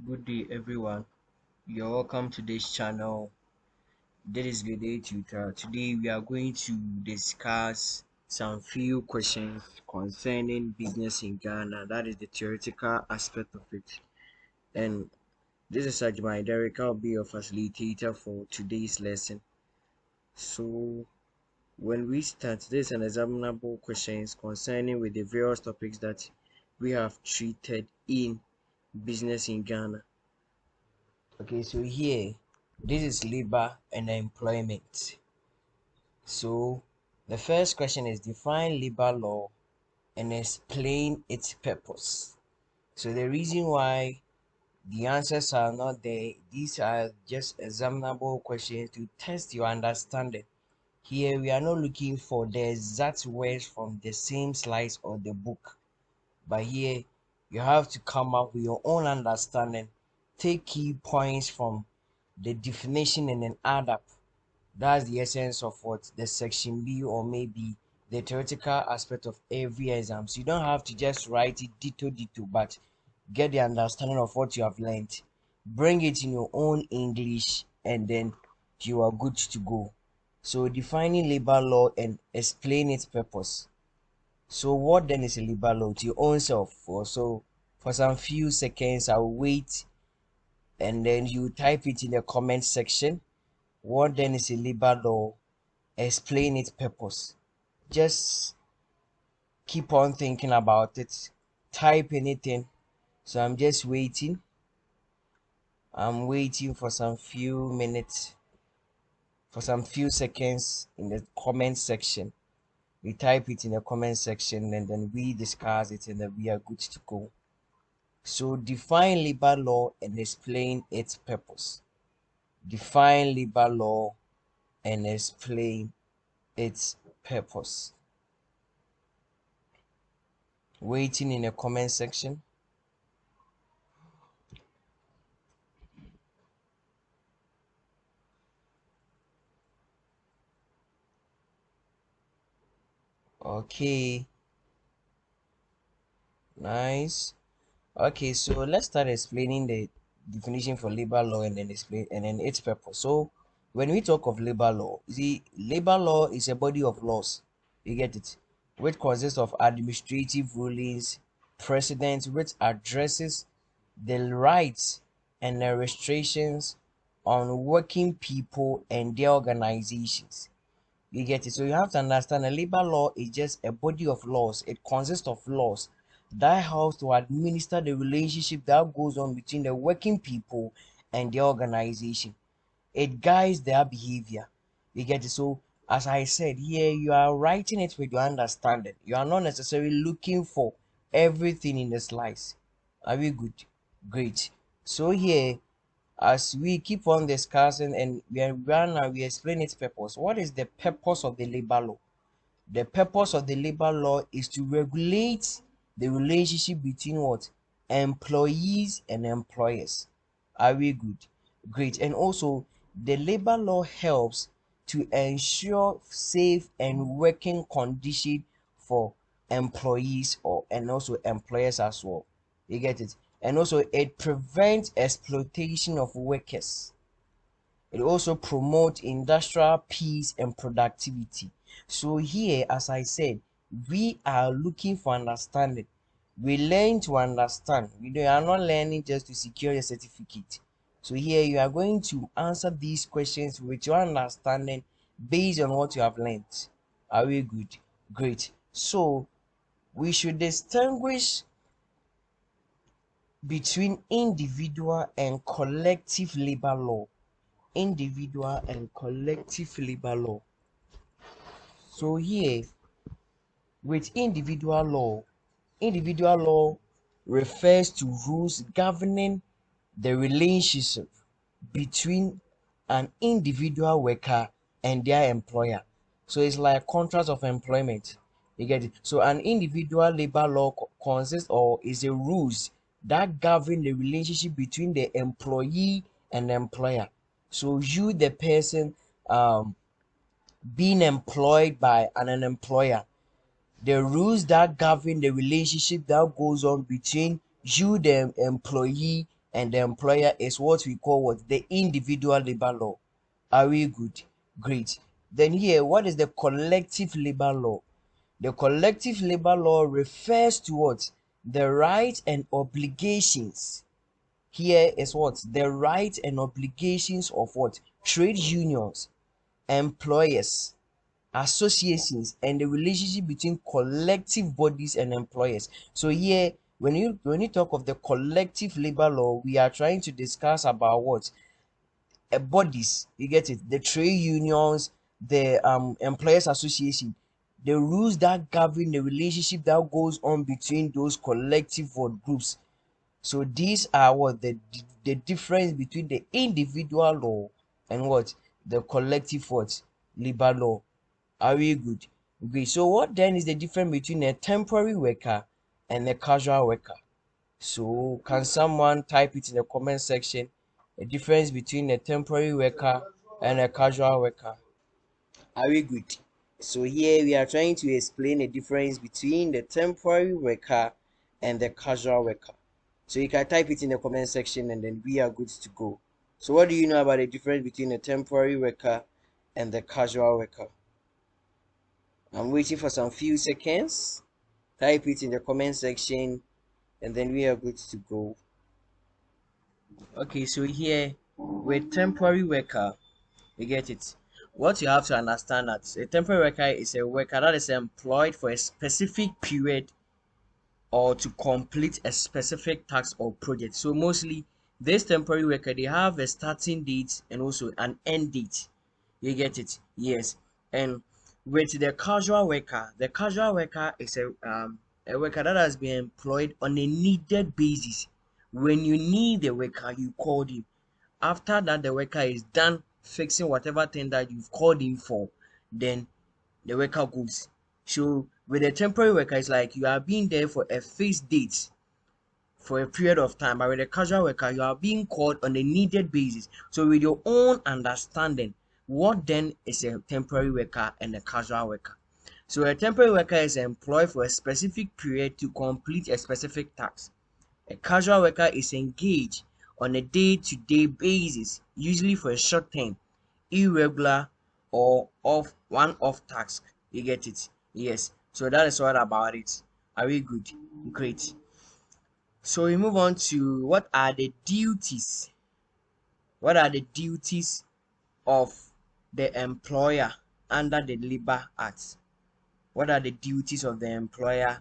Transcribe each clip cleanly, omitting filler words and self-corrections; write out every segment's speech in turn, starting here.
Good day, everyone. You're welcome to this channel. This is the day tutor. Today, we are going to discuss some few questions concerning business in Ghana. That is the theoretical aspect of it. And this is Ajmai Derek. I'll be your facilitator for today's lesson. So, when we start, this an examinable questions concerning with the various topics that we have treated in business in Ghana. Okay, so here, this is labor and employment. So, the first question is define labor law and explain its purpose. So, the reason why the answers are not there, these are just examinable questions to test your understanding. Here, we are not looking for the exact words from the same slice or the book, but here you have to come up with your own understanding. Take key points from the definition and then add up. That's the essence of what the section B or maybe the theoretical aspect of every exam. So you don't have to just write it dito, but get the understanding of what you have learned. Bring it in your own English and then you are good to go. So defining labor law and explain its purpose. So what then is a labor law to your own self? So for some few seconds I'll wait and then you type it in the comment section. What then is a labor law? Explain its purpose. Just keep on thinking about it. Type anything. So I'm just waiting. I'm waiting for some few minutes, for some few seconds in the comment section. We type it in the comment section and then we discuss it and then we are good to go. So define labor law and explain its purpose. Define labor law and explain its purpose. Waiting in the comment section. Okay, nice. Okay, so let's start explaining the definition for labor law and then explain and then its purpose. So when we talk of labor law, you see, labor law is a body of laws. You get it, which consists of administrative rulings, precedents, which addresses the rights and the restrictions on working people and their organizations. You get it? So you have to understand a labor law is just a body of laws. It consists of laws that helps to administer the relationship that goes on between the working people and their organization. It guides their behavior. You get it? So as I said, here you are writing it with your understanding. You are not necessarily looking for everything in the slice. Are we good? Great. So here, as we keep on discussing and we explain its purpose. What is the purpose of the labor law? The purpose of the labor law is to regulate the relationship between what? Employees and employers. Are we good? Great. And also, the labor law helps to ensure safe and working condition for employees or and also employers as well. You get it? And also, it prevents exploitation of workers. It also promotes industrial peace and productivity. So here, as I said, we are looking for understanding. We learn to understand. We are not learning just to secure a certificate. So here you are going to answer these questions with your understanding based on what you have learned. Are we good? Great. So we should distinguish between individual and collective labor law. Individual and collective labor law. So here, with individual law refers to rules governing the relationship between an individual worker and their employer. So it's like contract of employment. You get it? So an individual labor law consists or is a rules that govern the relationship between the employee and the employer. So you, the person, being employed by an employer, the rules that govern the relationship that goes on between you, the employee, and the employer is what we call what the individual labor law. Are we good? Great. Then here, what is the collective labor law? The collective labor law refers to what? The rights and obligations. Here is what? The rights and obligations of what? Trade unions, employers, associations, and the relationship between collective bodies and employers. So here, when you talk of the collective labor law, we are trying to discuss about what? Bodies, you get it, the trade unions, the employers association, the rules that govern the relationship that goes on between those collective what groups. So these are what the difference between the individual law and what the collective what labor law. Are we good? Okay, so what then is the difference between a temporary worker and a casual worker? So can someone type it in the comment section? A difference between a temporary worker and a casual worker. Are we good? So here we are trying to explain the difference between the temporary worker and the casual worker. So you can type it in the comment section and then we are good to go. So what do you know about the difference between a temporary worker and the casual worker? I'm waiting for some few seconds. Type it in the comment section and then we are good to go. Okay, so here with temporary worker, you get it. What you have to understand that a temporary worker is a worker that is employed for a specific period or to complete a specific task or project. So mostly this temporary worker they have a starting date and also an end date. You get it? Yes. And with the casual worker is a worker that has been employed on a needed basis. When you need the worker, you call him. After that, the worker is done fixing whatever thing that you've called him for, then the worker goes. So with a temporary worker, it's like you are being there for a fixed date for a period of time, but with a casual worker, you are being called on a needed basis. So with your own understanding, what then is a temporary worker and a casual worker? So a temporary worker is employed for a specific period to complete a specific task. A casual worker is engaged on a day-to-day basis, usually for a short term, irregular or off one-off task. You get it? Yes. So that is all about it. Are we good? Great. So we move on to what are the duties? What are the duties of the employer under the Labor Act? What are the duties of the employer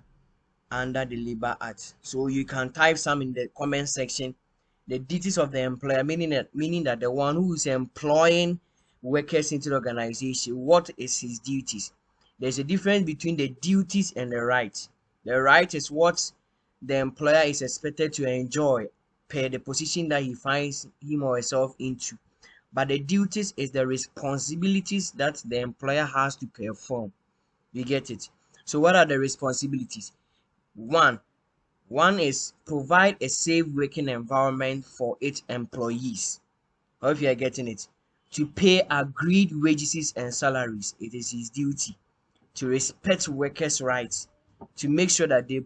under the Labor Act? So you can type some in the comment section. The duties of the employer, meaning that the one who is employing workers into the organization, what is his duties? There's a difference between the duties and the rights. The right is what the employer is expected to enjoy per the position that he finds him or herself into. But the duties is the responsibilities that the employer has to perform. You get it? So what are the responsibilities? One, one is provide a safe working environment for its employees. I hope you are getting it. To pay agreed wages and salaries, it is his duty. To respect workers' rights, to make sure that they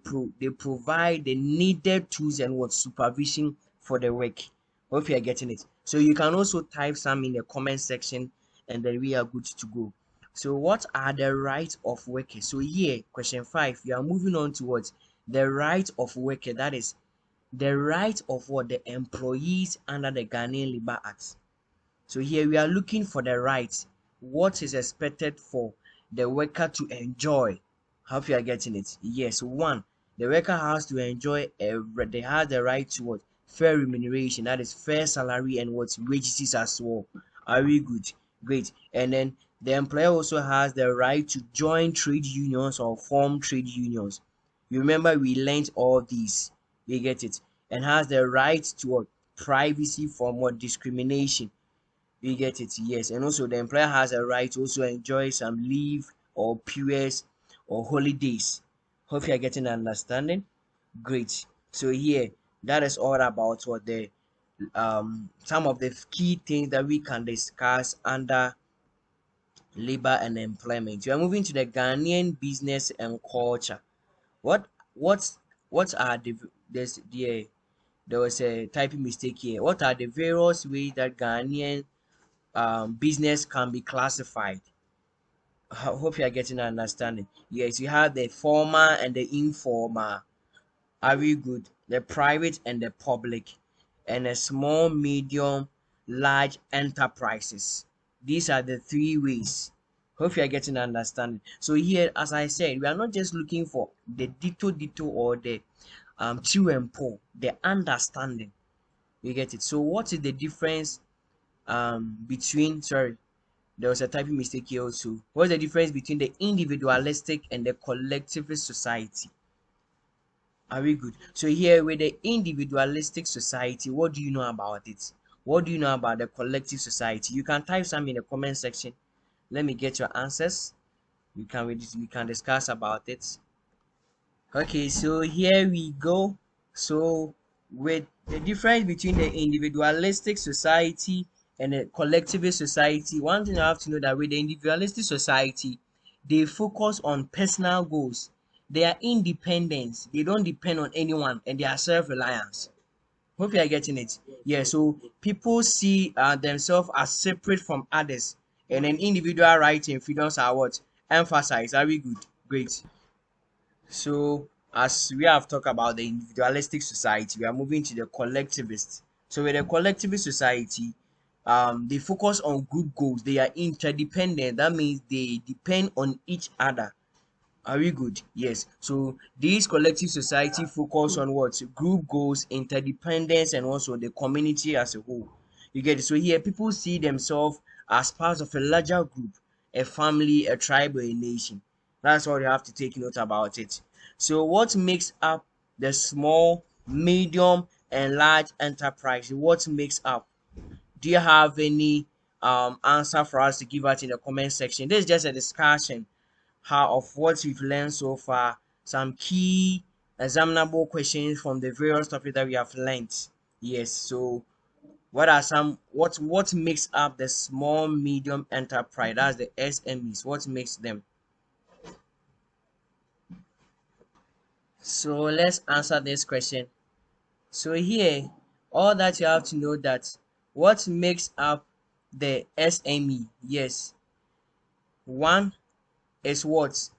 provide the needed tools and what supervision for the work. I hope you are getting it. So you can also type some in the comment section and then we are good to go. So what are the rights of workers? So here, question 5, we are moving on towards the right of worker. That is the right of what the employees under the Ghanaian Labor Act. So here we are looking for the rights. What is expected for the worker to enjoy? Hope you are getting it. Yes, one, the worker has to enjoy they have the right to what? Fair remuneration, that is fair salary and what wages as well. Are we good? Great. And then the employer also has the right to join trade unions or form trade unions. You remember we learned all these. You get it? And has the right to what? Privacy from what? Discrimination. You get it? Yes. And also the employer has a right to also enjoy some leave or periods or holidays. Hope you are getting an understanding. Great. So here, that is all about what the some of the key things that we can discuss under labor and employment. We are moving to the Ghanaian business and culture. What what's what are the There was a typing mistake here. What are the various ways that Ghanaian business can be classified? I hope you are getting an understanding. Yes, you have the formal and the informal. Are we good? The private and the public, and a small, medium, large enterprises. These are the three ways. Hope you are getting an understanding. So here, as I said, we are not just looking for the ditto or the to and po, the understanding. You get it. So what is the difference between, sorry, there was a typing mistake here also. What's the difference between the individualistic and the collectivist society? Are we good? So here with the individualistic society, what do you know about it? What do you know about the collective society? You can type some in the comment section. Let me get your answers. We can discuss about it. Okay, so here we go. So with the difference between the individualistic society and the collectivist society, one thing you have to know that with the individualistic society, they focus on personal goals. They are independent. They don't depend on anyone, and they are self-reliance. Hope you are getting it. Yeah, so people see themselves as separate from others, and then individual rights and freedoms are what emphasized. Are we good? Great. So, as we have talked about the individualistic society, we are moving to the collectivist. So, with the collectivist society, they focus on group goals. They are interdependent. That means they depend on each other. Are we good? Yes. So these collective society focus on what? Group goals, interdependence, and also the community as a whole. You get it? So here people see themselves as part of a larger group, a family, a tribe, or a nation. That's what you have to take note about it. So what makes up the small, medium, and large enterprise? What makes up? Do you have any answer for us to give out in the comment section? This is just a discussion how of what we've learned so far, some key examinable questions from the various topics that we have learned. Yes, so what makes up the small medium enterprise? That's the SMEs. What makes them? So let's answer this question. So here, all that you have to know that what makes up the SME? Yes, one is what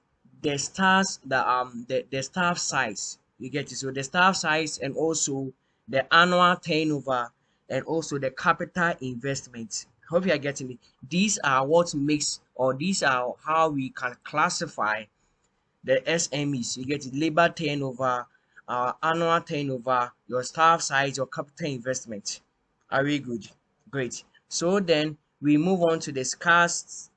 the staff size. You get it. So the staff size and also the annual turnover and also the capital investment. Hope you are getting it. These are what makes, or these are how we can classify the SMEs. You get it. Labor turnover, annual turnover, your staff size, your capital investment. Are we good? Great. So then we move on to discuss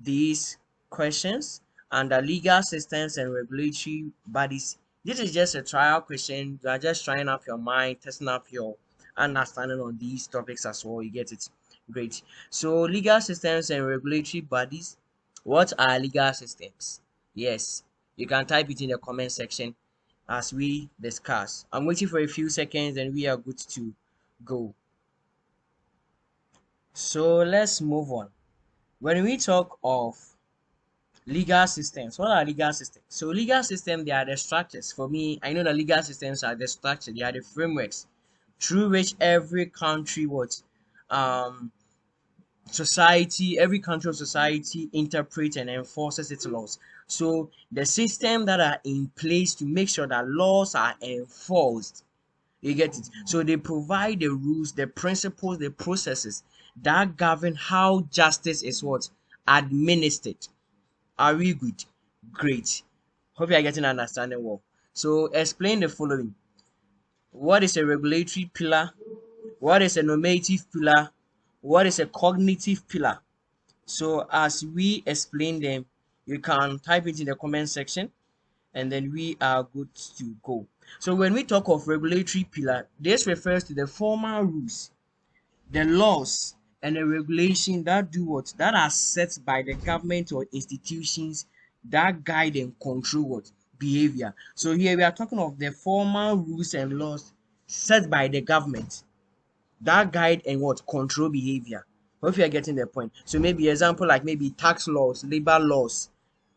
these questions under legal systems and regulatory bodies. This is just a trial question. You are just trying up your mind, testing up your understanding on these topics as well. You get it? Great. So legal systems and regulatory bodies. What are legal systems? Yes, you can type it in the comment section as we discuss. I'm waiting for a few seconds and we are good to go. So let's move on. When we talk of legal systems, what are legal systems? So legal systems, they are the structures. For me, I know the legal systems are the structure, they are the frameworks through which every country what society, every country of society interprets and enforces its laws. So the system that are in place to make sure that laws are enforced. You get it? So they provide the rules, the principles, the processes that govern how justice is what? Administered. Are we good? Great. Hope you are getting an understanding well. So explain the following. What is a regulatory pillar? What is a normative pillar? What is a cognitive pillar? So as we explain them, you can type it in the comment section and then we are good to go. So when we talk of regulatory pillar, this refers to the formal rules, the laws, and the regulation that do what? That are set by the government or institutions that guide and control what? Behavior. So here we are talking of the formal rules and laws set by the government that guide and what? Control behavior. Hope you are getting the point. So maybe example like maybe tax laws, labor laws,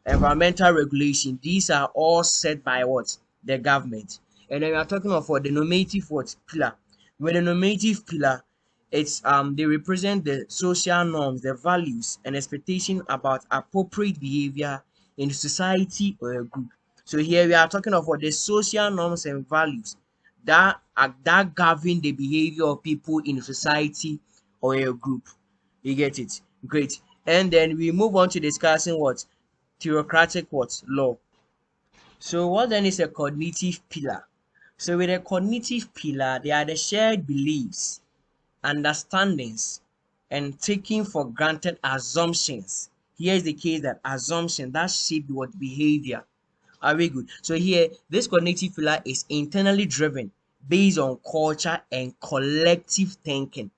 environmental regulation. These are all set by what? The government. And then we are talking of what? The normative what? Pillar. With the normative pillar, it's they represent the social norms, the values and expectation about appropriate behavior in society or a group. So here we are talking of what the social norms and values that govern the behavior of people in society or a group. You get it? Great. And then we move on to discussing what theocratic what law. So what then is a cognitive pillar? So with a cognitive pillar, they are the shared beliefs, understandings, and taking for granted assumptions. Here is the case that assumption that shape what behavior. Are we good? So here, this cognitive pillar is internally driven based on culture and collective thinking.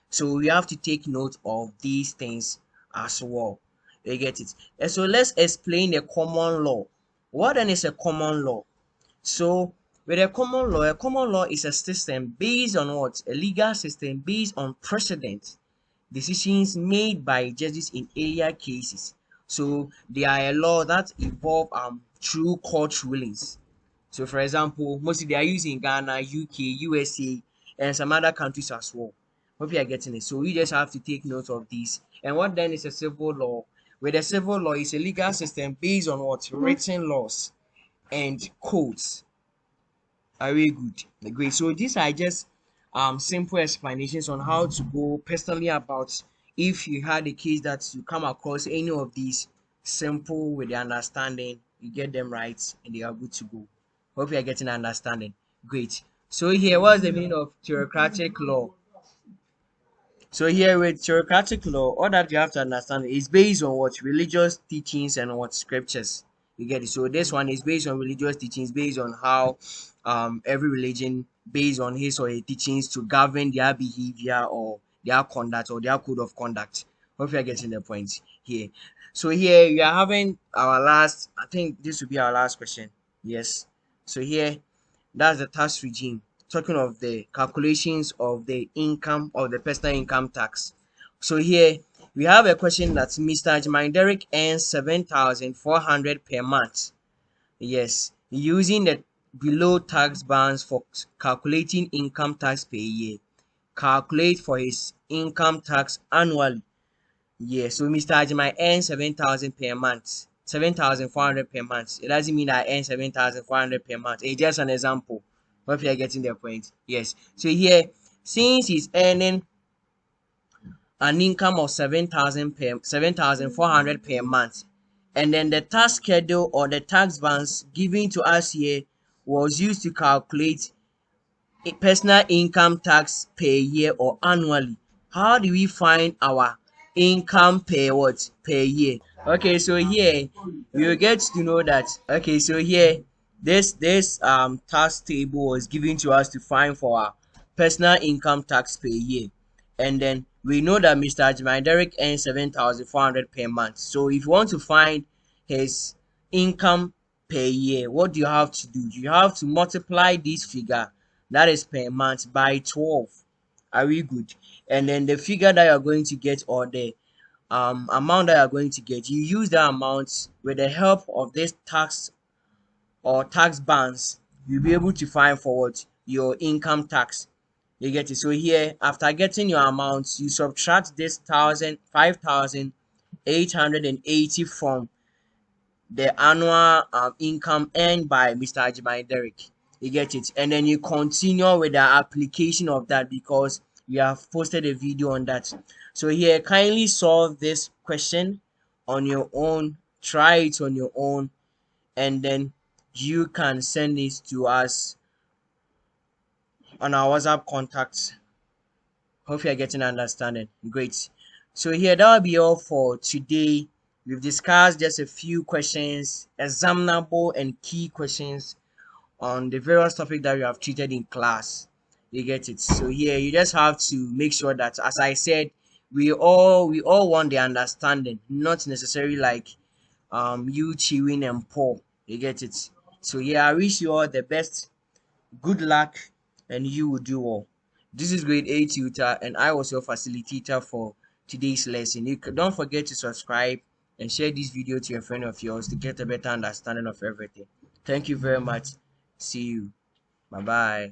So we have to take note of these things as well. You get it? And so let's explain the common law. What then is a common law? So with a common law is a system based on what? A legal system based on precedent, decisions made by judges in area cases. So they are a law that involve through court rulings. So for example, mostly they are used in Ghana, UK, USA, and some other countries as well. Hope you are getting it. So you just have to take note of this. And what then is a civil law? With a civil law is a legal system based on what? Written laws and codes. Are we good? Great. So these are just simple explanations on how to go personally about if you had a case that you come across any of these simple with the understanding, you get them right and they are good to go. Hope you are getting understanding. Great. So here, what's the meaning of theocratic law? So here with theocratic law, all that you have to understand is based on what religious teachings and what scriptures. You get it. So this one is based on religious teachings, based on how every religion based on his or her teachings to govern their behavior or their conduct or their code of conduct. Hope you are getting the point here. So here we are having our last, I think this will be our last question. Yes. So here that's the tax regime. Talking of the calculations of the income of the personal income tax. So here we have a question that Mr. Ajman Derek earns 7,400 per month. Yes, using the below tax bands for calculating income tax per year. Calculate for his income tax annually. Yeah, so Mr. Ajimai earns 7,000 per month, 7,400 per month. It doesn't mean I earn 7,400 per month. It's just an example. Hope you are getting the point. Yes. So here, since he's earning an income of 7,400 per month, and then the tax schedule or the tax bands given to us here was used to calculate personal income tax per year or annually. How do we find our income per what? Per year. Okay, so here you get to know that. Okay, so here this tax table was given to us to find for our personal income tax per year. And then we know that Mr. Ajman Derek earns 7,400 per month. So if you want to find his income per year, what do you have to do? You have to multiply this figure that is per month by 12. Are we good? And then the figure that you're going to get or the amount that you're going to get, you use that amount with the help of this tax or tax bands, you'll be able to find forward your income tax. You get it. So here, after getting your amount, you subtract this 5,880 from the annual income earned by Mr. Ajimai Derek. You get it. And then you continue with the application of that because we have posted a video on that. So here, kindly solve this question on your own. Try it on your own. And then you can send it to us on our WhatsApp contacts. Hope you are getting understanding. Great. So here that will be all for today. We've discussed just a few questions, examinable and key questions on the various topics that we have treated in class. You get it. So here you just have to make sure that, as I said, we all want the understanding, not necessarily like you chewing and pour. You get it. So yeah, I wish you all the best. Good luck, and you will do well. This is grade 8 tutor, and I was your facilitator for today's lesson. Don't forget to subscribe and share this video to a friend of yours to get a better understanding of everything. Thank you very much. See you. Bye bye.